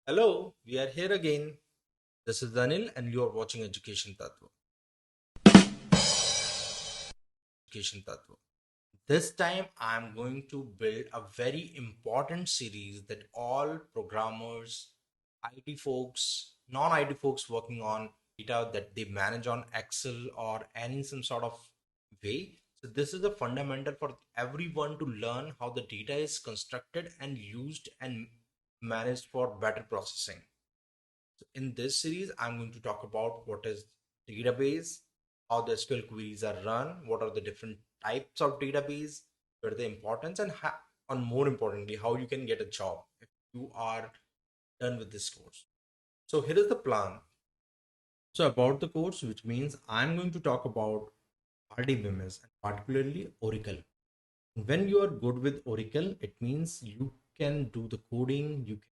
Hello, we are here again. This is Daniel, and you are watching Education Tatva. Education Tatva. This time, I am going to build a very important series that all programmers, IT folks, non-IT folks working on data that they manage on Excel or any some sort of way. So this is the fundamental for everyone to learn how the data is constructed and used and managed for better processing. So in this series, I'm going to talk about what is database, how the SQL queries are run, what are the different types of database, what are the importance, and more importantly, how you can get a job if you are done with this course. So here is the plan. So about the course, which means I'm going to talk about RDBMS and particularly Oracle. When you are good with Oracle, it means you can do the coding, you can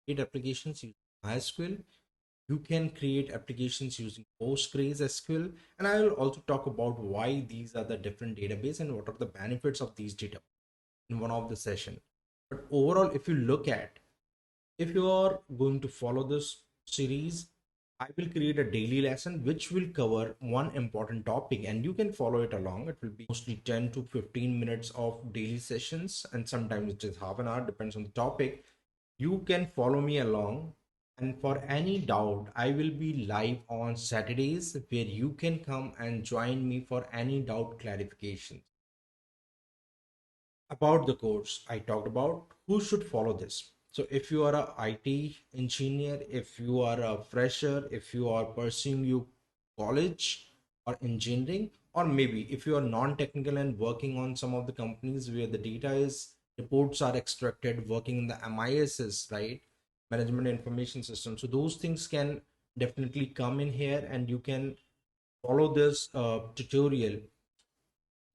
create applications using MySQL, you can create applications using PostgreSQL, and I will also talk about why these are the different database and what are the benefits of these data in one of the session. But overall, if you look at, if you are going to follow this series, I will create a daily lesson which will cover one important topic and you can follow it along. It will be mostly 10 to 15 minutes of daily sessions, and sometimes it is half an hour, depends on the topic. You can follow me along, and for any doubt, I will be live on Saturdays where you can come and join me for any doubt clarification. About the course, I talked about who should follow this. So if you are a IT engineer, if you are a fresher, if you are pursuing you college or engineering, or maybe if you are non-technical and working on some of the companies where the data is reports are extracted, working in the MISs, right? Management Information System. So those things can definitely come in here and you can follow this tutorial.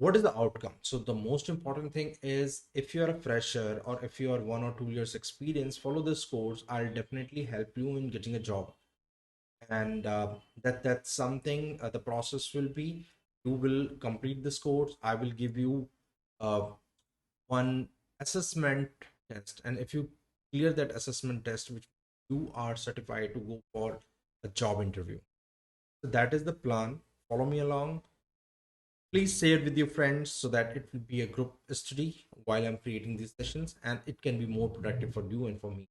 What is the outcome? So the most important thing is, if you're a fresher or if you are 1 or 2 years experience, follow this course. I'll definitely help you in getting a job. And that's something, the process will be, you will complete this course. I will give you uh, one assessment test, and if you clear that assessment test, which you are certified to go for a job interview. So that is the plan. Follow me along. Please share it with your friends so that it will be a group study while I'm creating these sessions and it can be more productive for you and for me.